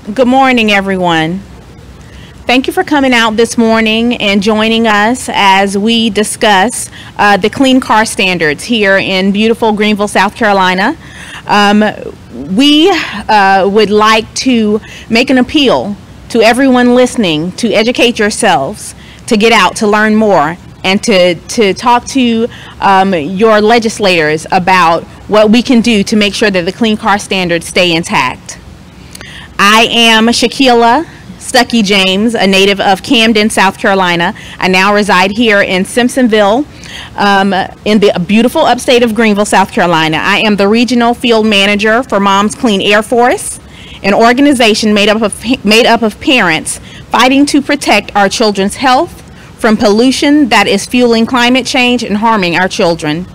Good morning, everyone. Thank you for coming out this morning and joining us as we discuss the clean car standards here in beautiful Greenville, South Carolina. We would like to make an appeal to everyone listening to educate yourselves, to get out, to learn more, and to talk to your legislators about what we can do to make sure that the clean car standards stay intact. I am Shaquilla Stuckey James, a native of Camden, South Carolina. I now reside here in Simpsonville, in the beautiful upstate of Greenville, South Carolina. I am the regional field manager for Mom's Clean Air Force, an organization made up of parents fighting to protect our children's health from pollution that is fueling climate change and harming our children.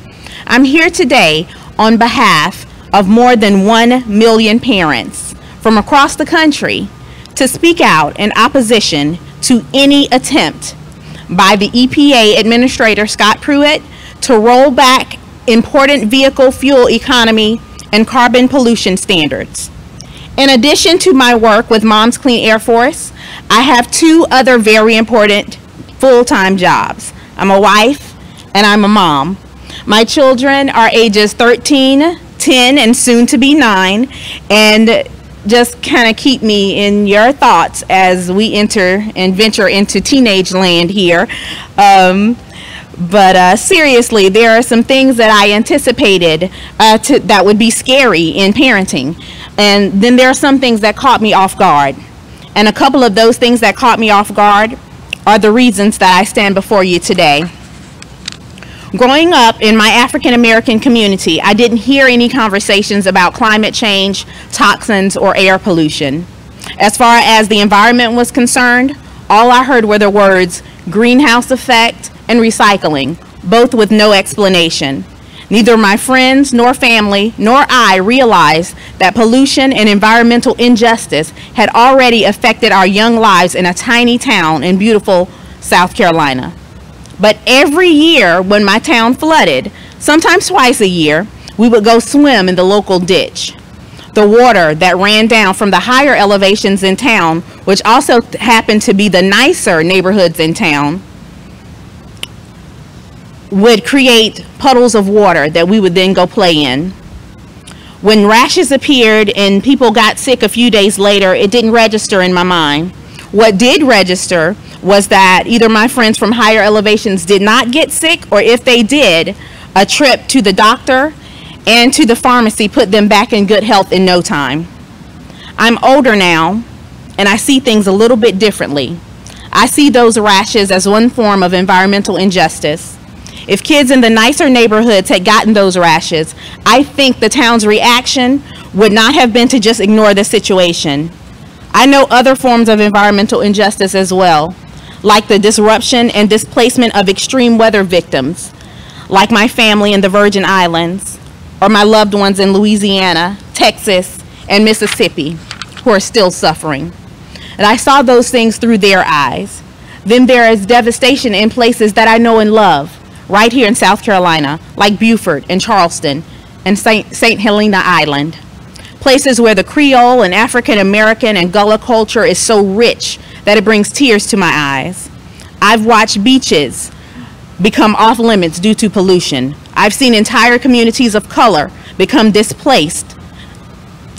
I'm here today on behalf of more than 1 million parents from across the country to speak out in opposition to any attempt by the EPA Administrator Scott Pruitt to roll back important vehicle fuel economy and carbon pollution standards. In addition to my work with Mom's Clean Air Force, I have 2 other very important full-time jobs. I'm a wife and I'm a mom. My children are ages 13, 10, and soon to be 9, and just kind of keep me in your thoughts as we enter and venture into teenage land here. But seriously, there are some things that I anticipated that would be scary in parenting. And then there are some things that caught me off guard. And a couple of those things that caught me off guard are the reasons that I stand before you today. Growing up in my African American community, I didn't hear any conversations about climate change, toxins, or air pollution. As far as the environment was concerned, all I heard were the words greenhouse effect and recycling, both with no explanation. Neither my friends nor family nor I realized that pollution and environmental injustice had already affected our young lives in a tiny town in beautiful South Carolina. But every year when my town flooded, sometimes twice a year, we would go swim in the local ditch. The water that ran down from the higher elevations in town, which also happened to be the nicer neighborhoods in town, would create puddles of water that we would then go play in. When rashes appeared and people got sick a few days later, it didn't register in my mind. What did register was that either my friends from higher elevations did not get sick, or if they did, a trip to the doctor and to the pharmacy put them back in good health in no time. I'm older now, and I see things a little bit differently. I see those rashes as one form of environmental injustice. If kids in the nicer neighborhoods had gotten those rashes, I think the town's reaction would not have been to just ignore the situation. I know other forms of environmental injustice as well, like the disruption and displacement of extreme weather victims, like my family in the Virgin Islands, or my loved ones in Louisiana, Texas, and Mississippi, who are still suffering. And I saw those things through their eyes. Then there is devastation in places that I know and love, right here in South Carolina, like Beaufort and Charleston and St. Helena Island. Places where the Creole and African American and Gullah culture is so rich that it brings tears to my eyes. I've watched beaches become off limits due to pollution. I've seen entire communities of color become displaced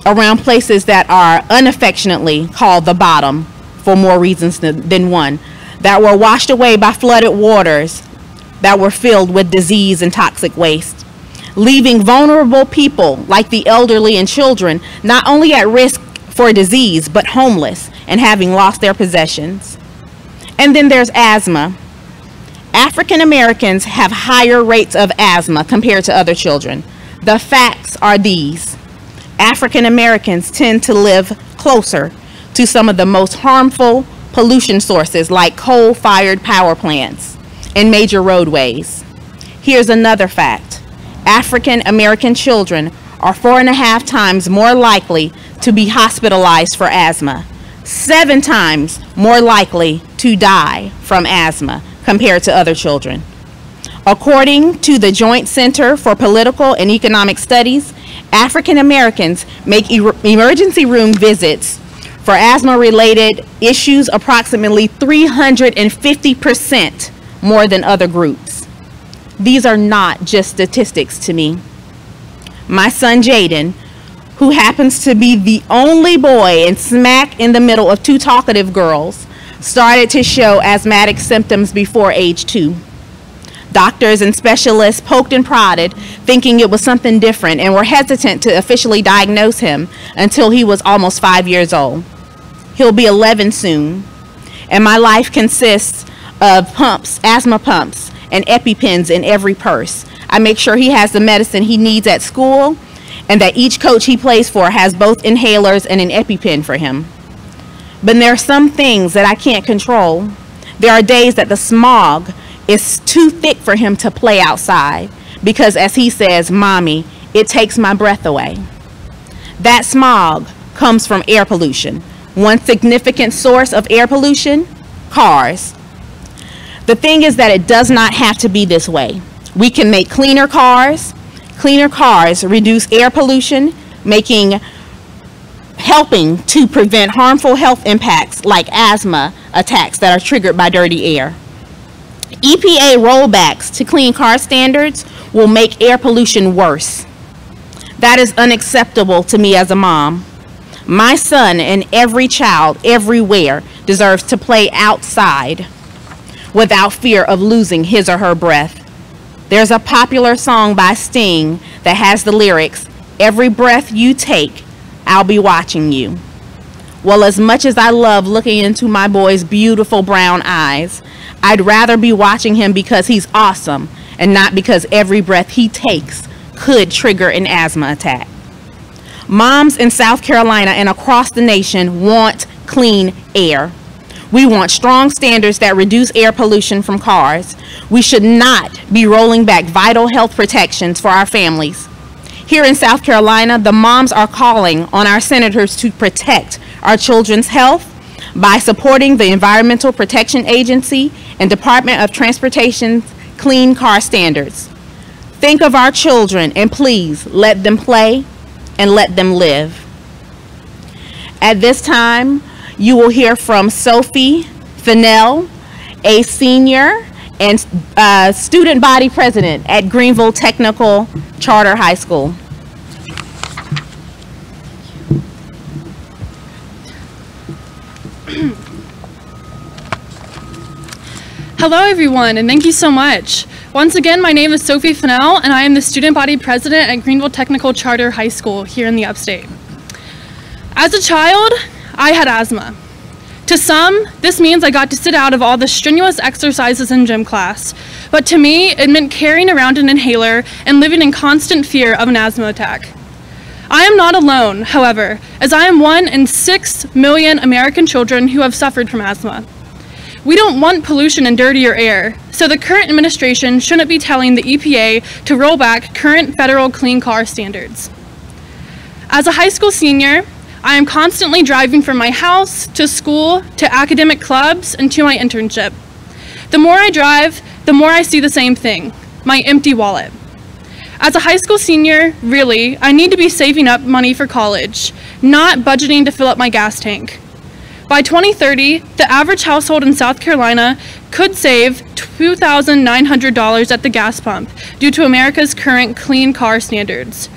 around places that are unaffectionately called the bottom for more reasons than one, that were washed away by flooded waters that were filled with disease and toxic waste, leaving vulnerable people like the elderly and children not only at risk for disease, but homeless and having lost their possessions. And then there's asthma. African Americans have higher rates of asthma compared to other children. The facts are these. African Americans tend to live closer to some of the most harmful pollution sources like coal-fired power plants and major roadways. Here's another fact. African American children are 4.5 times more likely to be hospitalized for asthma, 7 times more likely to die from asthma compared to other children. According to the Joint Center for Political and Economic Studies, African Americans make emergency room visits For asthma-related issues, approximately 350% more than other groups. These are not just statistics to me. My son Jaden, who happens to be the only boy and smack in the middle of two talkative girls, started to show asthmatic symptoms before age 2. Doctors and specialists poked and prodded, thinking it was something different, and were hesitant to officially diagnose him until he was almost 5 years old. He'll be 11 soon, and my life consists of pumps, asthma pumps, and EpiPens in every purse. I make sure he has the medicine he needs at school, and that each coach he plays for has both inhalers and an EpiPen for him. But there are some things that I can't control. There are days that the smog is too thick for him to play outside because, as he says, "Mommy, it takes my breath away." That smog comes from air pollution. One significant source of air pollution, cars. The thing is that it does not have to be this way. We can make cleaner cars. Cleaner cars reduce air pollution, helping to prevent harmful health impacts like asthma attacks that are triggered by dirty air. EPA rollbacks to clean car standards will make air pollution worse. That is unacceptable to me as a mom. My son and every child everywhere deserves to play outside without fear of losing his or her breath. There's a popular song by Sting that has the lyrics, "Every breath you take, I'll be watching you." Well, as much as I love looking into my boy's beautiful brown eyes, I'd rather be watching him because he's awesome and not because every breath he takes could trigger an asthma attack. Moms in South Carolina and across the nation want clean air. We want strong standards that reduce air pollution from cars. We should not be rolling back vital health protections for our families. Here in South Carolina, the moms are calling on our senators to protect our children's health by supporting the Environmental Protection Agency and Department of Transportation's clean car standards. Think of our children and please let them play and let them live. At this time, you will hear from Sophie Fennell, a senior and student body president at Greenville Technical Charter High School. Hello everyone, and thank you so much. Once again, my name is Sophie Fennell, and I am the student body president at Greenville Technical Charter High School here in the upstate. As a child, I had asthma. To some, this means I got to sit out of all the strenuous exercises in gym class, but to me, it meant carrying around an inhaler and living in constant fear of an asthma attack. I am not alone, however, as I am 1 in 6 million American children who have suffered from asthma. We don't want pollution and dirtier air, so the current administration shouldn't be telling the EPA to roll back current federal clean car standards. As a high school senior, I am constantly driving from my house to school to academic clubs and to my internship. The more I drive, the more I see the same thing, my empty wallet. As a high school senior, really, I need to be saving up money for college, not budgeting to fill up my gas tank. By 2030, the average household in South Carolina could save $2,900 at the gas pump due to America's current clean car standards.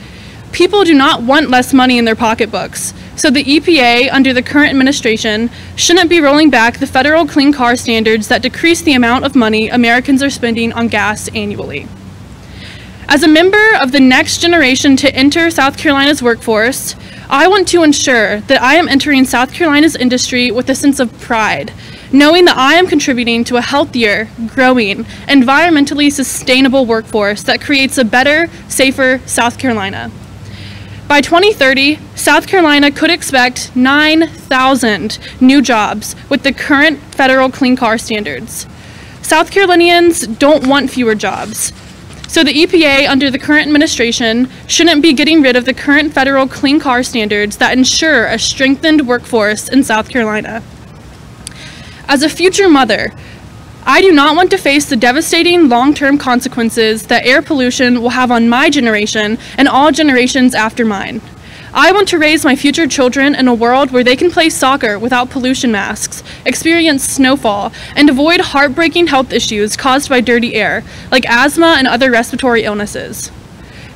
People do not want less money in their pocketbooks, so the EPA, under the current administration, shouldn't be rolling back the federal clean car standards that decrease the amount of money Americans are spending on gas annually. As a member of the next generation to enter South Carolina's workforce, I want to ensure that I am entering South Carolina's industry with a sense of pride, knowing that I am contributing to a healthier, growing, environmentally sustainable workforce that creates a better, safer South Carolina. By 2030, South Carolina could expect 9,000 new jobs with the current federal clean car standards. South Carolinians don't want fewer jobs. So the EPA, under the current administration, shouldn't be getting rid of the current federal clean car standards that ensure a strengthened workforce in South Carolina. As a future mother, I do not want to face the devastating long-term consequences that air pollution will have on my generation and all generations after mine. I want to raise my future children in a world where they can play soccer without pollution masks, experience snowfall, and avoid heartbreaking health issues caused by dirty air, like asthma and other respiratory illnesses.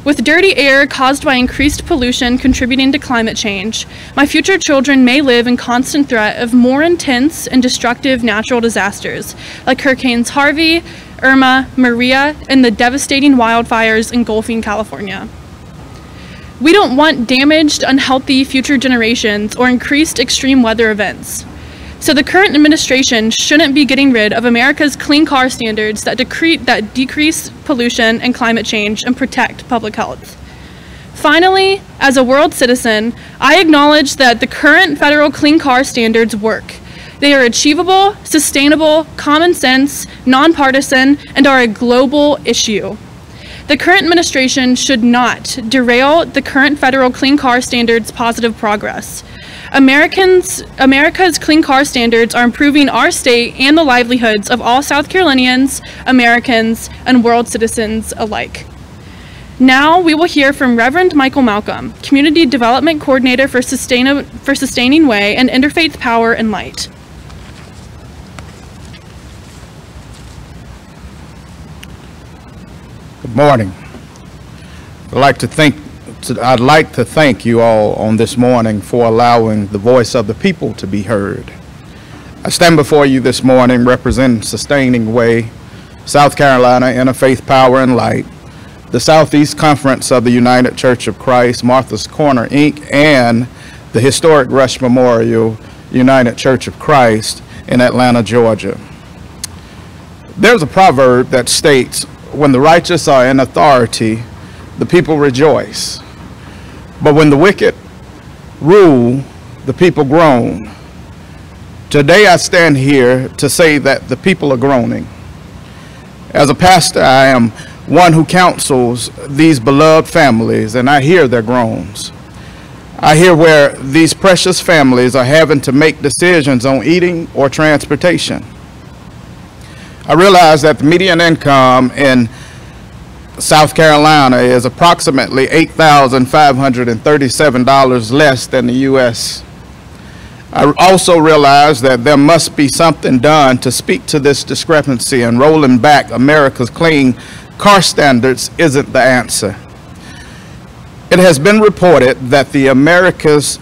With dirty air caused by increased pollution contributing to climate change, my future children may live in constant threat of more intense and destructive natural disasters, like Hurricanes Harvey, Irma, Maria, and the devastating wildfires engulfing California. We don't want damaged, unhealthy future generations or increased extreme weather events. So the current administration shouldn't be getting rid of America's clean car standards that decrease pollution and climate change and protect public health. Finally, as a world citizen, I acknowledge that the current federal clean car standards work. They are achievable, sustainable, common sense, nonpartisan, and are a global issue. The current administration should not derail the current federal clean car standards' positive progress. America's clean car standards are improving our state and the livelihoods of all South Carolinians, Americans, and world citizens alike. Now we will hear from Reverend Michael Malcolm, Community Development Coordinator for Sustaining Way and Interfaith Power and Light. Good morning. I'd like to thank you all on this morning for allowing the voice of the people to be heard. I stand before you this morning representing Sustaining Way, South Carolina Interfaith Power and Light, the Southeast Conference of the United Church of Christ, Martha's Corner, Inc., and the historic Rush Memorial United Church of Christ in Atlanta, Georgia. There's a proverb that states, "When the righteous are in authority, the people rejoice. But when the wicked rule, the people groan." Today I stand here to say that the people are groaning. As a pastor, I am one who counsels these beloved families, and I hear their groans. I hear where these precious families are having to make decisions on eating or transportation. I realize that the median income in South Carolina is approximately $8,537 less than the U.S. I also realize that there must be something done to speak to this discrepancy, and rolling back America's clean car standards isn't the answer. It has been reported that the America's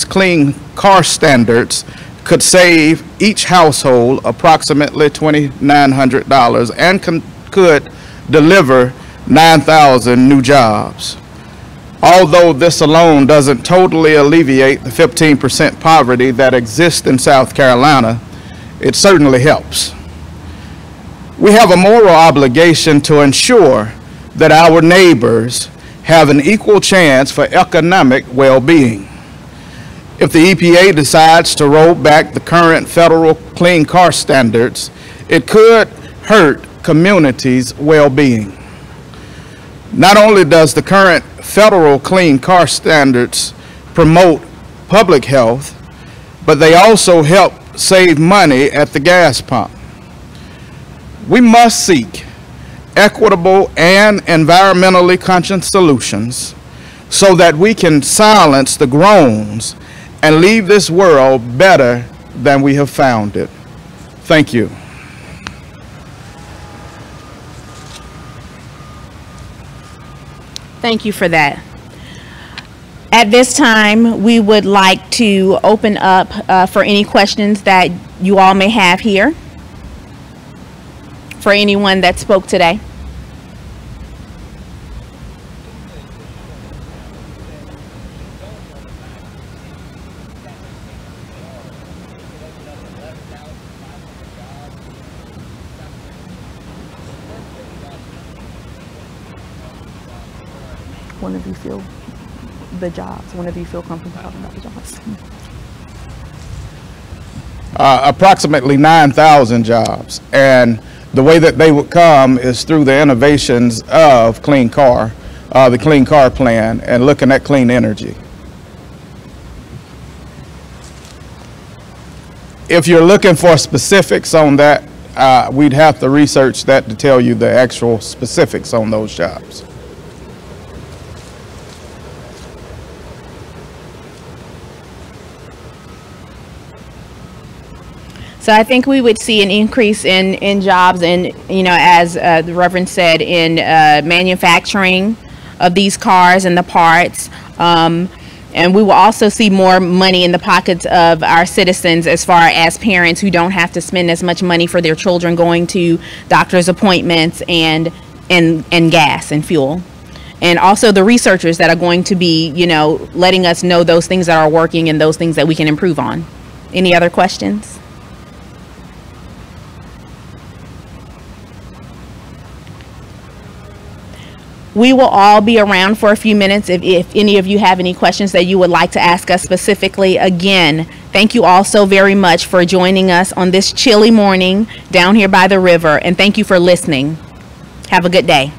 clean car standards could save each household approximately $2,900 and could deliver 9,000 new jobs. Although this alone doesn't totally alleviate the 15% poverty that exists in South Carolina, it certainly helps. We have a moral obligation to ensure that our neighbors have an equal chance for economic well-being. If the EPA decides to roll back the current federal clean car standards, it could hurt communities' well-being. Not only does the current federal clean car standards promote public health, but they also help save money at the gas pump. We must seek equitable and environmentally conscious solutions so that we can silence the groans and leave this world better than we have found it. Thank you. Thank you for that. At this time, we would like to open up for any questions that you all may have here for anyone that spoke today. One of you feel the jobs? One of you feel comfortable talking about the jobs? Approximately 9,000 jobs, and the way that they would come is through the innovations of clean car, the clean car plan, and looking at clean energy. If you're looking for specifics on that, we'd have to research that to tell you the actual specifics on those jobs. So I think we would see an increase in jobs and, you know, as the Reverend said, in manufacturing of these cars and the parts. And we will also see more money in the pockets of our citizens as far as parents who don't have to spend as much money for their children going to doctor's appointments and gas and fuel. And also the researchers that are going to be, you know, letting us know those things that are working and those things that we can improve on. Any other questions? We will all be around for a few minutes if any of you have any questions that you would like to ask us specifically. Again, thank you all so very much for joining us on this chilly morning down here by the river, and thank you for listening. Have a good day.